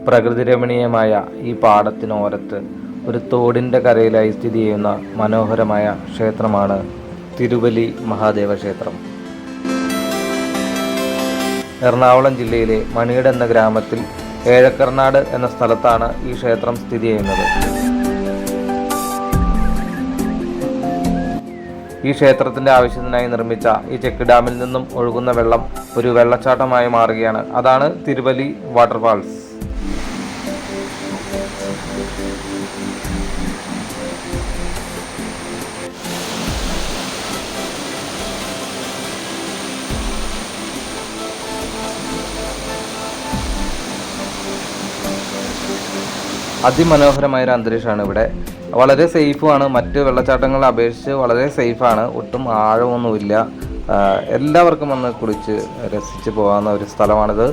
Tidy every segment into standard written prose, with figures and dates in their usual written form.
പ്രകൃതിരമണീയമായ ഈ പാടത്തിനോരത്ത് ഒരു തോടിൻ്റെ കരയിലായി സ്ഥിതി ചെയ്യുന്ന മനോഹരമായ ക്ഷേത്രമാണ് തിരുവല്ലി മഹാദേവ ക്ഷേത്രം. എറണാകുളം ജില്ലയിലെ മണിയട് എന്ന ഗ്രാമത്തിൽ ഏഴക്കർനാട് എന്ന സ്ഥലത്താണ് ഈ ക്ഷേത്രം സ്ഥിതി ചെയ്യുന്നത്. ഈ ക്ഷേത്രത്തിൻ്റെ ആവശ്യത്തിനായി നിർമ്മിച്ച ഈ ചെക്ക് ഡാമിൽ നിന്നും ഒഴുകുന്ന വെള്ളം ഒരു വെള്ളച്ചാട്ടമായി മാറുകയാണ്. അതാണ് തിരുവല്ലി വാട്ടർഫാൾസ്. അതിമനോഹരമായൊരു അന്തരീക്ഷമാണ് ഇവിടെ. വളരെ സേഫുമാണ്. മറ്റ് വെള്ളച്ചാട്ടങ്ങളെ അപേക്ഷിച്ച് വളരെ സേഫാണ്. ഒട്ടും ആഴമൊന്നുമില്ല. എല്ലാവർക്കും വന്ന് കുളിച്ച് രസിച്ച് പോകാവുന്ന ഒരു സ്ഥലമാണിത്.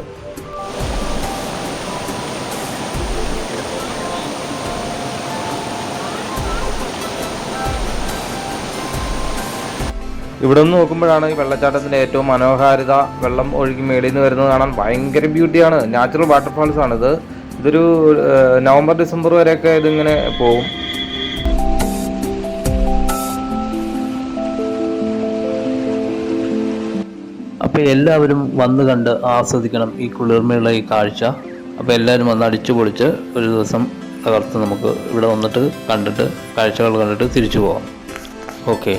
ഇവിടെ നിന്ന് നോക്കുമ്പോഴാണ് ഈ വെള്ളച്ചാട്ടത്തിൻ്റെ ഏറ്റവും മനോഹാരിത. വെള്ളം ഒഴുകി മേളിൽ നിന്ന് വരുന്നത് കാണാൻ ഭയങ്കര ബ്യൂട്ടിയാണ്. നാച്ചുറൽ വാട്ടർഫാൾസ് ആണിത്. ഇതൊരു നവംബർ ഡിസംബർ വരെയൊക്കെ ഇതിങ്ങനെ പോകും. അപ്പോൾ എല്ലാവരും വന്ന് കണ്ട് ആസ്വദിക്കണം ഈ കുളിർമയുള്ള ഈ കാഴ്ച. അപ്പോൾ എല്ലാവരും വന്ന് അടിച്ചു പൊളിച്ച് ഒരു ദിവസം തകർത്ത് നമുക്ക് ഇവിടെ വന്നിട്ട് കണ്ടിട്ട് കാഴ്ചകൾ കണ്ടിട്ട് തിരിച്ചു പോകാം. ഓക്കെ.